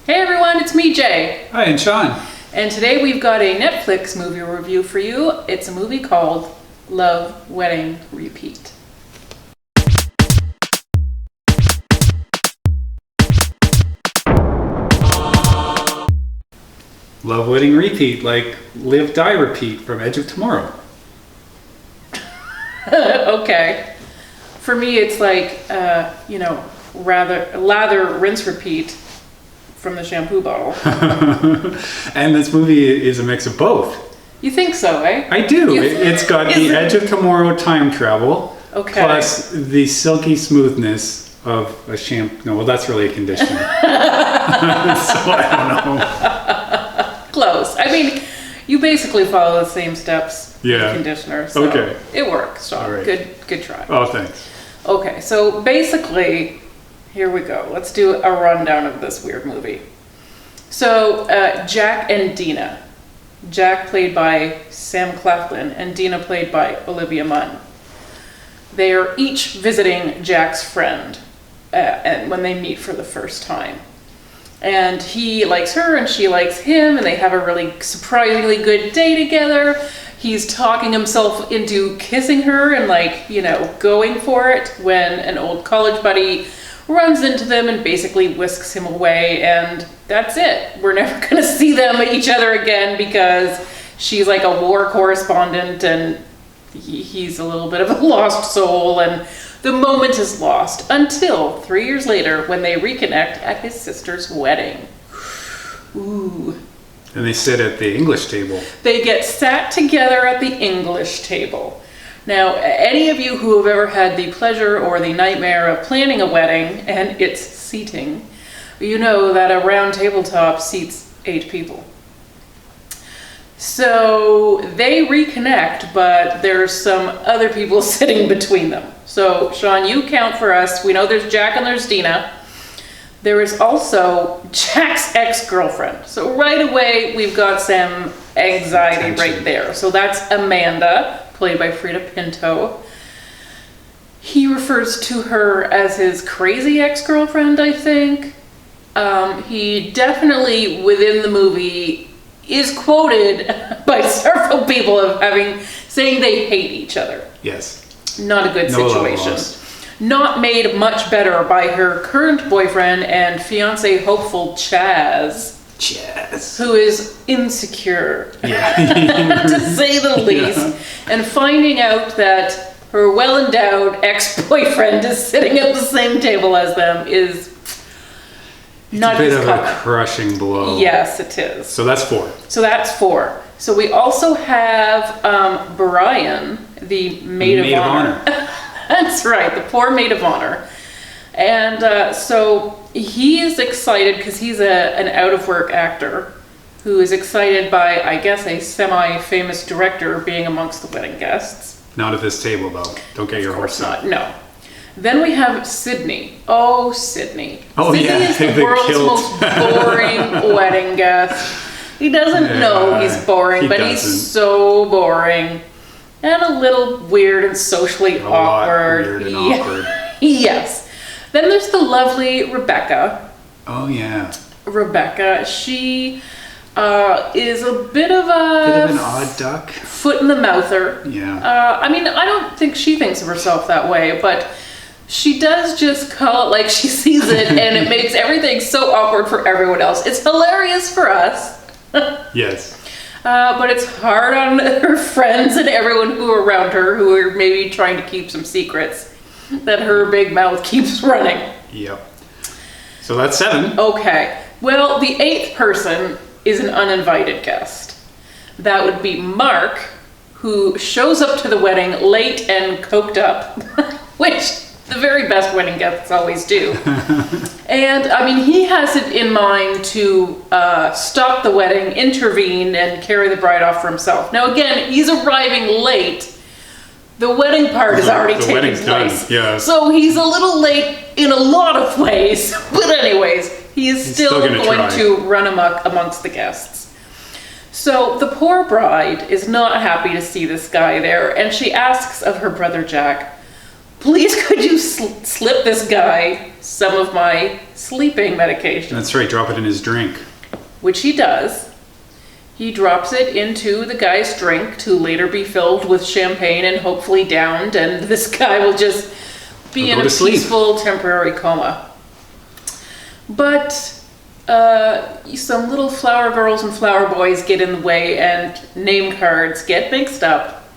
Hey everyone, it's me, Jay. Hi, and Sean. And today we've got a Netflix movie review for you. It's a movie called Love, Wedding, Repeat. Love, Wedding, Repeat, like Live, Die, Repeat from Edge of Tomorrow. Okay. For me, it's like, lather, rinse, repeat from the shampoo bottle. And this movie is a mix of both. You think so, eh? I do. It's got the Edge of Tomorrow time travel, plus the silky smoothness of a shampoo. No, well, that's really a conditioner. So I don't know. Close. I mean, you basically follow the same steps with the conditioner. So okay. It works. So right. Good try. Oh, thanks. Okay, so basically, here we go. Let's do a rundown of this weird movie. So, Jack and Dina. Jack played by Sam Claflin and Dina played by Olivia Munn. They are each visiting Jack's friend and when they meet for the first time. And he likes her and she likes him and they have a really surprisingly good day together. He's talking himself into kissing her and going for it when an old college buddy runs into them and basically whisks him away, and that's it. We're never going to see them each other again because she's like a war correspondent and he's a little bit of a lost soul, and the moment is lost until 3 years later when they reconnect at his sister's wedding. Ooh. And they sit at the English table. They get sat together at the English table. Now, any of you who have ever had the pleasure or the nightmare of planning a wedding and its seating, you know that a round tabletop seats 8 people. So they reconnect, but there's some other people sitting between them. So, Sean, you count for us. We know there's Jack and there's Dina. There is also Jack's ex-girlfriend. So right away, we've got some anxiety right there. So that's Amanda, played by Freida Pinto. He refers to her as his crazy ex-girlfriend, I think. He definitely, within the movie, is quoted by several people of saying they hate each other. Yes. Not a good situation. Not made much better by her current boyfriend and fiance hopeful Chaz, who is insecure, to say the least, and finding out that her well-endowed ex-boyfriend is sitting at the same table as them is not his cup. It's a bit of a crushing blow. Yes, it is. So that's 4. So we also have Bryan, the maid of honor. That's right, the poor maid of honor. And so he is excited because he's an out-of-work actor who is excited by, I guess, a semi-famous director being amongst the wedding guests. Not at this table, though. Don't get your hopes up. Of course not, no. Then we have Sydney. Oh, Sydney. Oh, Sydney yeah. is the world's most boring wedding guest. He doesn't know he's boring, but he's so boring. And a little weird and socially awkward. Weird and awkward. Yes. Then there's the lovely Rebecca. Oh, yeah. Rebecca, she is a bit of an odd duck. Foot in the mouther. Yeah. I mean, I don't think she thinks of herself that way, but she does just call it like she sees it, and it makes everything so awkward for everyone else. It's hilarious for us. Yes. But it's hard on her friends and everyone who are around her who are maybe trying to keep some secrets that her big mouth keeps running. Yep. So that's 7. Okay. Well, the 8th person is an uninvited guest. That would be Marc, who shows up to the wedding late and coked up, which the very best wedding guests always do. And, I mean, he has it in mind to stop the wedding, intervene, and carry the bride off for himself. Now, again, he's arriving late. The wedding part is already taking place. Yeah. So he's a little late in a lot of ways. But anyways, he's still going to run amok amongst the guests. So the poor bride is not happy to see this guy there, and she asks of her brother Jack, please could you slip this guy some of my sleeping medication? That's right, drop it in his drink. Which he does. He drops it into the guy's drink to later be filled with champagne and hopefully downed, and this guy will just be in a peaceful temporary coma. But some little flower girls and flower boys get in the way, and name cards get mixed up,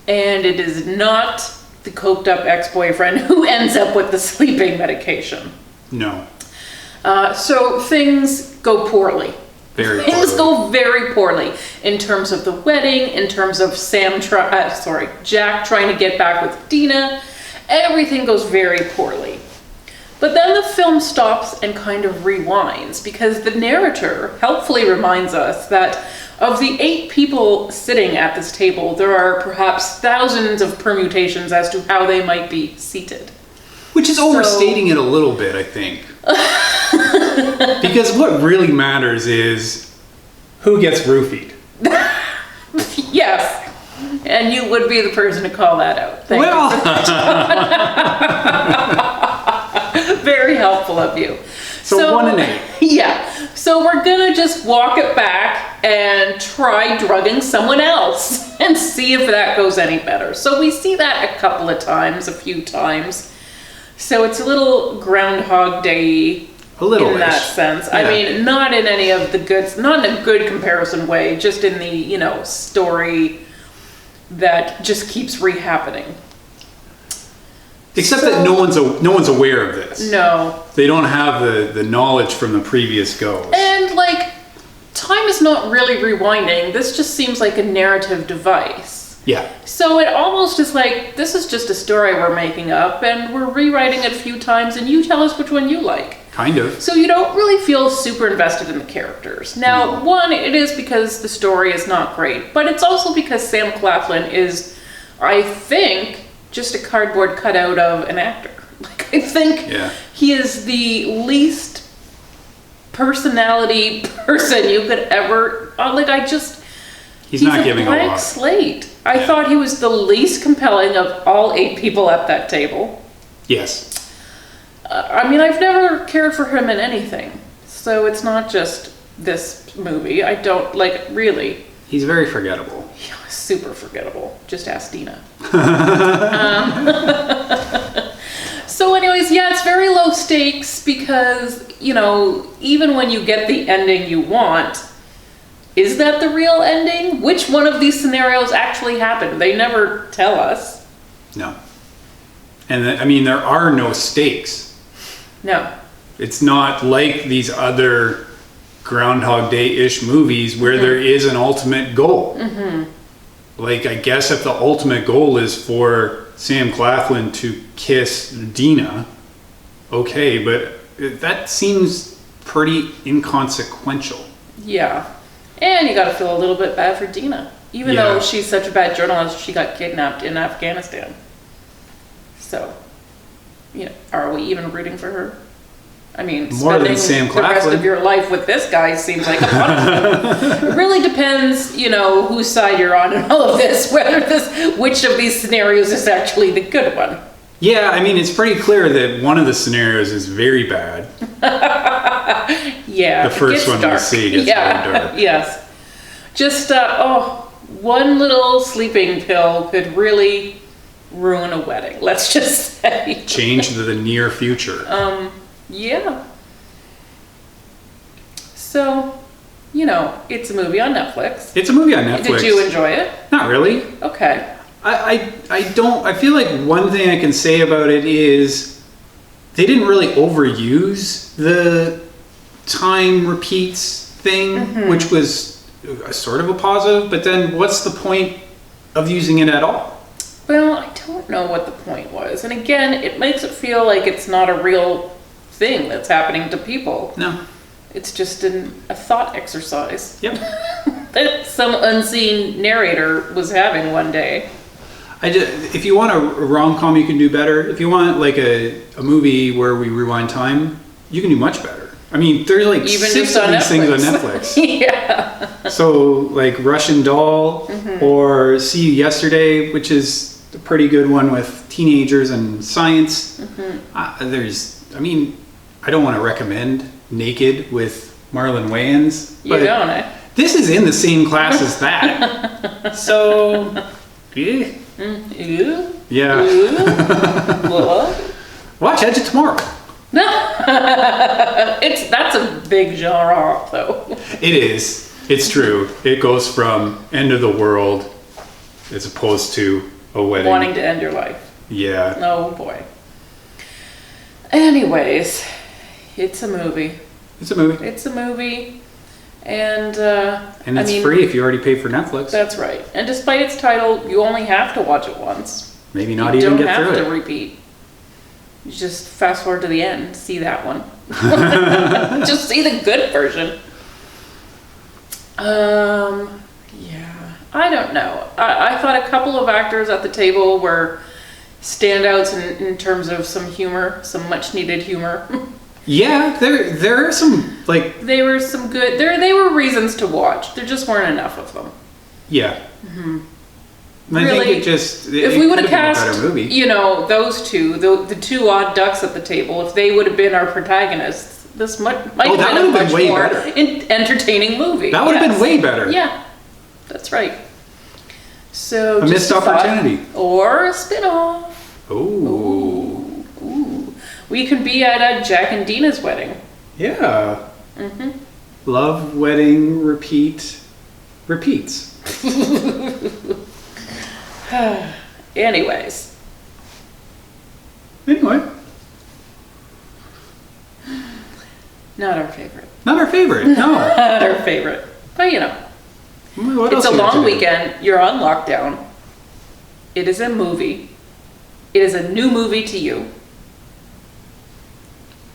and it is not the coked up ex-boyfriend who ends up with the sleeping medication. No. So things go poorly. Things go very poorly in terms of the wedding, in terms of Jack trying to get back with Dina. Everything goes very poorly. But then the film stops and kind of rewinds, because the narrator helpfully reminds us that of the 8 people sitting at this table, there are perhaps thousands of permutations as to how they might be seated. Which is overstating it a little bit, I think. Because what really matters is who gets roofied. Yes. And you would be the person to call that out. Thank you. Very helpful of you. So 1 and 8. Yeah. So we're gonna just walk it back and try drugging someone else and see if that goes any better. So we see that a few times. So it's a little Groundhog Day in that sense. Yeah. I mean, not in any of the goods, not in a good comparison way, just in the, story that just keeps rehappening. Except that no one's aware of this. No. They don't have the knowledge from the previous goes. And time is not really rewinding. This just seems like a narrative device. Yeah. So it almost is like, this is just a story we're making up and we're rewriting it a few times and you tell us which one you like. Kind of. So you don't really feel super invested in the characters. Now, one, it is because the story is not great, but it's also because Sam Claflin is, I think, just a cardboard cutout of an actor. I think he is the least personality person you could ever, he's not giving a lot. He's a blank slate. I thought he was the least compelling of all 8 people at that table. Yes. I've never cared for him in anything. So it's not just this movie. I don't, really. He's very forgettable. Yeah, super forgettable. Just ask Dina. So anyways, it's very low stakes because, even when you get the ending you want, is that the real ending? Which one of these scenarios actually happened? They never tell us. No. And there are no stakes. No. It's not like these other Groundhog Day-ish movies where there is an ultimate goal. Mm-hmm. I guess if the ultimate goal is for Sam Claflin to kiss Dina, okay, but that seems pretty inconsequential. Yeah. And you gotta feel a little bit bad for Dina. Even though she's such a bad journalist, she got kidnapped in Afghanistan. So, are we even rooting for her? More than Sam Claflin. The rest of your life with this guy seems like a punishment. It really depends, whose side you're on in all of this, which of these scenarios is actually the good one. Yeah, it's pretty clear that one of the scenarios is very bad. Yeah. The first one we see gets very dark. Yes. Just, one little sleeping pill could really ruin a wedding, let's just say. Change the near future. Yeah. So, it's a movie on Netflix. It's a movie on Netflix. Did you enjoy it? Not really. Okay. I feel like one thing I can say about it is they didn't really overuse the time repeats thing, which was sort of a positive, but then what's the point of using it at all? Well, I don't know what the point was. And again, it makes it feel like it's not a real thing that's happening to people. No. It's just a thought exercise. Yep. That some unseen narrator was having one day. If you want a rom-com, you can do better. If you want a movie where we rewind time, you can do much better. There's like even 6 of these things on Netflix. Yeah. So Russian Doll or See You Yesterday, which is a pretty good one with teenagers and science. I mean, I don't want to recommend Naked with Marlon Wayans. You don't, eh? This is in the same class as that. So, yeah. Yeah. Watch Edge of Tomorrow. That's a big genre, though. It is. It's true. It goes from end of the world as opposed to a wedding. Wanting to end your life. Yeah. Oh boy. Anyways, it's a movie. It's a movie. It's a movie. And it's free if you already pay for Netflix. That's right. And despite its title, you only have to watch it once. Maybe not even get through it. You don't have to repeat. You just fast forward to the end, see that one. Just see the good version. Yeah, I don't know. I thought a couple of actors at the table were standouts in terms of some humor, some much needed humor. Yeah, there are some, like... They were some good... They were reasons to watch. There just weren't enough of them. Yeah. I Really, think it just... If we would have cast, a better movie. you know, those two, the two odd ducks at the table, if they would have been our protagonists, this might have been a much more entertaining movie. That would have been way better. Yeah, that's right. So a missed opportunity. Or a spin-off. Ooh. We could be at Jack and Dina's wedding. Yeah. Love, wedding, repeats. Anyways. Anyway. Not our favorite. Not our favorite, no. Not our favorite. But you know. What it's else a long weekend. You're on lockdown. It is a movie. It is a new movie to you.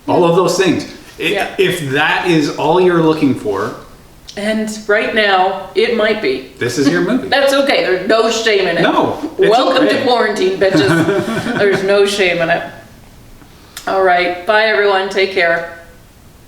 All of those things. If that is all you're looking for. And right now, it might be. This is your movie. That's okay. There's no shame in it. No. Welcome to quarantine, bitches. There's no shame in it. All right. Bye, everyone. Take care.